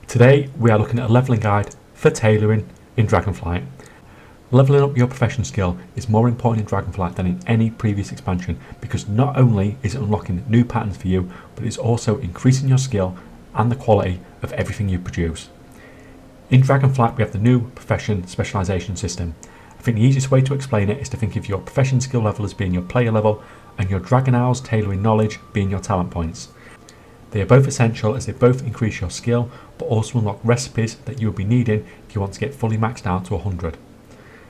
Today we are looking at a levelling guide for tailoring in Dragonflight. Levelling up your profession skill is more important in Dragonflight than in any previous expansion because not only is it unlocking new patterns for you, but it's also increasing your skill and the quality of everything you produce. In Dragonflight we have the new profession specialisation system. I think the easiest way to explain it is to think of your profession skill level as being your player level and your Dragon Owl's tailoring knowledge being your talent points. They are both essential as they both increase your skill but also unlock recipes that you will be needing if you want to get fully maxed out to 100.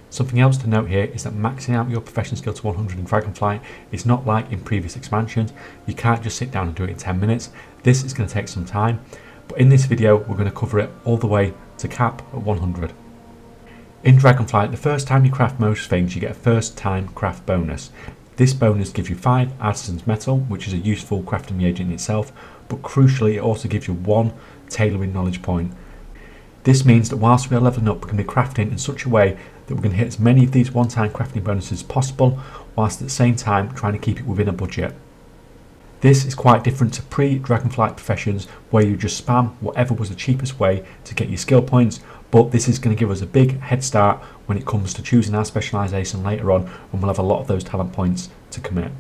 Something else to note here is that maxing out your profession skill to 100 in Dragonflight is not like in previous expansions. You can't just sit down and do it in 10 minutes. This is going to take some time, but in this video we're going to cover it all the way to cap at 100. In Dragonflight, the first time you craft most things you get a first time craft bonus. This bonus gives you 5 artisan's metal, which is a useful crafting reagent in itself, but crucially it also gives you 1 tailoring knowledge point. This means that whilst we are levelling up, we're going to be crafting in such a way that we're going to hit as many of these one-time crafting bonuses as possible, whilst at the same time trying to keep it within a budget. This is quite different to pre-Dragonflight professions where you just spam whatever was the cheapest way to get your skill points, but this is going to give us a big head start when it comes to choosing our specialisation later on, and we'll have a lot of those talent points to commit.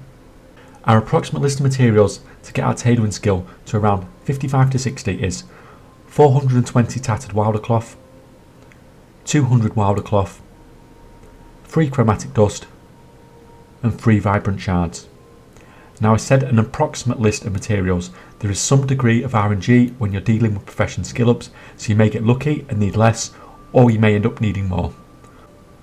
Our approximate list of materials to get our tailoring skill to around 55 to 60 is 420 tattered Wildercloth, 200 Wildercloth, 3 Chromatic Dust and 3 Vibrant Shards. Now I said an approximate list of materials. There is some degree of RNG when you're dealing with profession skill ups, so you may get lucky and need less, or you may end up needing more.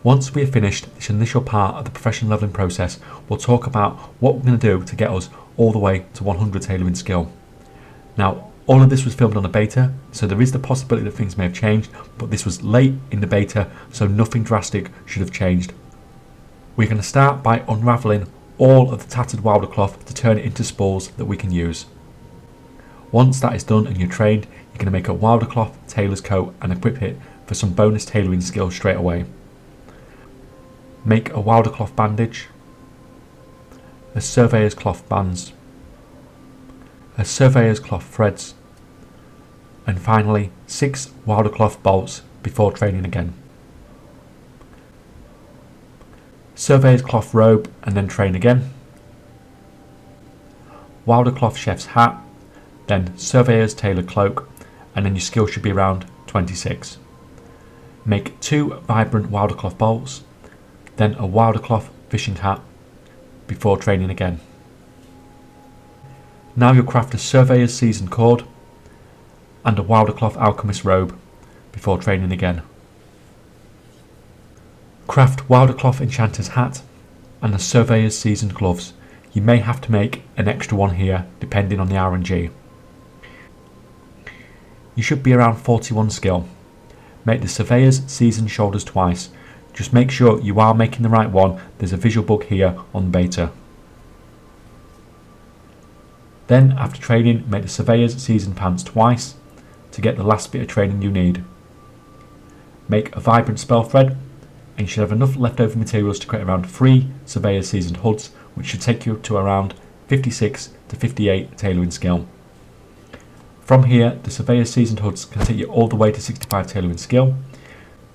Once we have finished this initial part of the profession levelling process, we'll talk about what we're going to do to get us all the way to 100 tailoring skill. Now all of this was filmed on a beta, so there is the possibility that things may have changed, but this was late in the beta, so nothing drastic should have changed. We're going to start by unravelling all of the tattered Wildercloth to turn it into spools that we can use. Once that is done and you're trained, you're going to make a Wildercloth tailor's coat and equip it for some bonus tailoring skills straight away. Make a Wildercloth bandage, a surveyor's cloth bands, a surveyor's cloth threads, and finally 6 Wildercloth bolts before training again. Surveyor's cloth robe and then train again. Wildercloth chef's hat, then surveyor's tailored cloak, and then your skill should be around 26. Make 2 vibrant Wildercloth bolts, then a Wildercloth fishing hat before training again. Now you'll craft a surveyor's seasoned cord and a Wildercloth alchemist robe before training again. Craft Wildercloth enchanter's hat and a surveyor's seasoned gloves. You may have to make an extra one here depending on the RNG. You should be around 41 skill. Make the surveyor's seasoned shoulders twice. Just make sure you are making the right one. There's a visual bug here on beta. Then after training, make the surveyor's seasoned pants twice to get the last bit of training you need. Make a vibrant spell thread and you should have enough leftover materials to create around 3 surveyor's seasoned hoods, which should take you to around 56 to 58 tailoring skill. From here, the surveyor's seasoned hoods can take you all the way to 65 tailoring skill.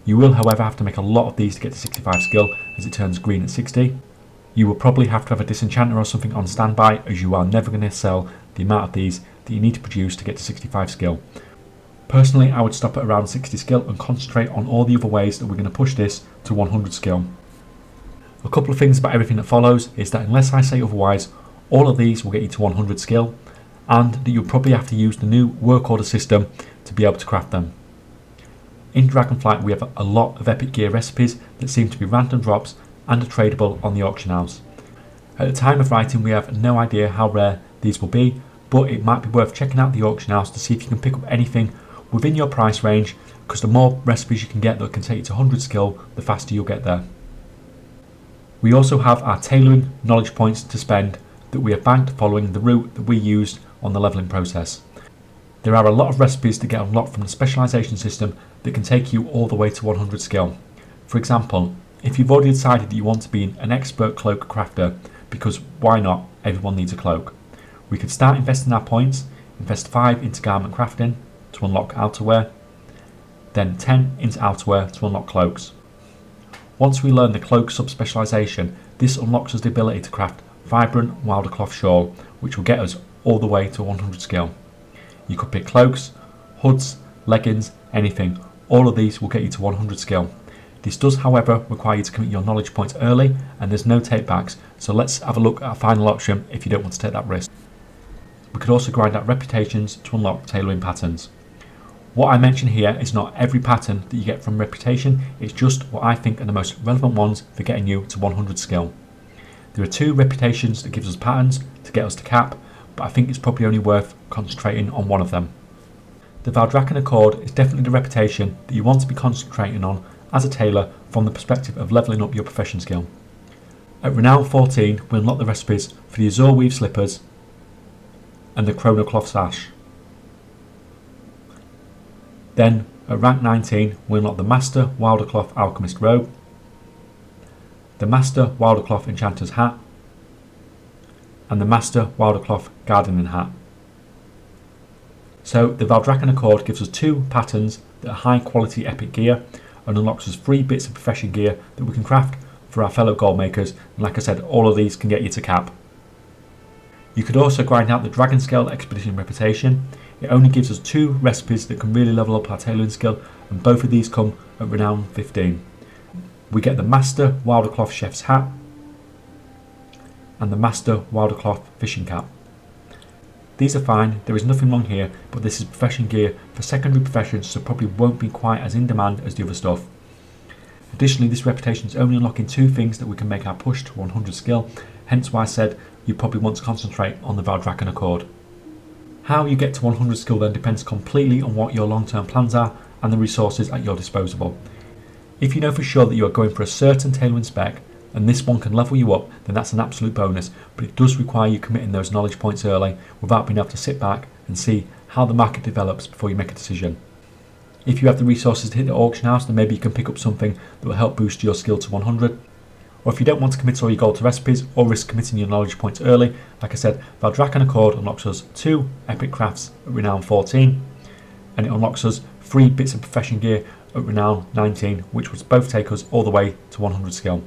You will however have to make a lot of these to get to 65 skill as it turns green at 60. You will probably have to have a disenchanter or something on standby as you are never going to sell the amount of these that you need to produce to get to 65 skill. Personally, I would stop at around 60 skill and concentrate on all the other ways that we're going to push this to 100 skill. A couple of things about everything that follows is that unless I say otherwise, all of these will get you to 100 skill, and that you'll probably have to use the new work order system to be able to craft them. In Dragonflight we have a lot of epic gear recipes that seem to be random drops and are tradable on the auction house. At the time of writing we have no idea how rare these will be, but it might be worth checking out the auction house to see if you can pick up anything within your price range, because the more recipes you can get that can take you to 100 skill, the faster you'll get there. We also have our tailoring knowledge points to spend that we have banked following the route that we used on the levelling process. There are a lot of recipes to get unlocked from the specialisation system that can take you all the way to 100 skill. For example, if you've already decided that you want to be an expert cloak crafter, because why not, everyone needs a cloak, we could start investing our points, invest 5 into garment crafting, to unlock outerwear, then 10 into outerwear to unlock cloaks. Once we learn the cloak subspecialisation, this unlocks us the ability to craft Vibrant Wildercloth shawl, which will get us all the way to 100 skill. You could pick cloaks, hoods, leggings, anything. All of these will get you to 100 skill. This does, however, require you to commit your knowledge points early, and there's no take backs, so let's have a look at a final option if you don't want to take that risk. We could also grind out reputations to unlock tailoring patterns. What I mention here is not every pattern that you get from reputation, it's just what I think are the most relevant ones for getting you to 100 skill. There are 2 reputations that gives us patterns to get us to cap, but I think it's probably only worth concentrating on one of them. The Valdrakken Accord is definitely the reputation that you want to be concentrating on as a tailor from the perspective of levelling up your profession skill. At Renown 14 we unlock the recipes for the Azure Weave Slippers and the Chromatic Sash. Then at rank 19 we unlock the Master Wildercloth Alchemist Robe, the Master Wildercloth Enchanter's Hat, and the Master Wildercloth Gardening Hat. So the Valdrakken Accord gives us 2 patterns that are high quality epic gear and unlocks us 3 bits of profession gear that we can craft for our fellow gold makers, and like I said, all of these can get you to cap. You could also grind out the Dragon Scale Expedition Reputation. It only gives us 2 recipes that can really level up our tailoring skill, and both of these come at Renown 15. We get the Master Wildercloth Chef's Hat and the Master Wildercloth Fishing Cap. These are fine, there is nothing wrong here, but this is profession gear for secondary professions, so probably won't be quite as in demand as the other stuff. Additionally, this reputation is only unlocking 2 things that we can make our push to 100 skill, hence why I said you probably want to concentrate on the Valdrakken Accord. How you get to 100 skill then depends completely on what your long-term plans are and the resources at your disposal. If you know for sure that you are going for a certain tailoring spec, and this one can level you up, then that's an absolute bonus, but it does require you committing those knowledge points early without being able to sit back and see how the market develops before you make a decision. If you have the resources to hit the auction house, then maybe you can pick up something that will help boost your skill to 100. Or if you don't want to commit all your gold to recipes or risk committing your knowledge points early, like I said, Valdrakken Accord unlocks us 2 epic crafts at Renown 14, and it unlocks us 3 bits of profession gear at Renown 19, which would both take us all the way to 100 skill.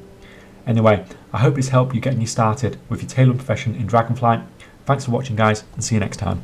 Anyway, I hope this helped you getting you started with your tailoring profession in Dragonflight. Thanks for watching guys, and see you next time.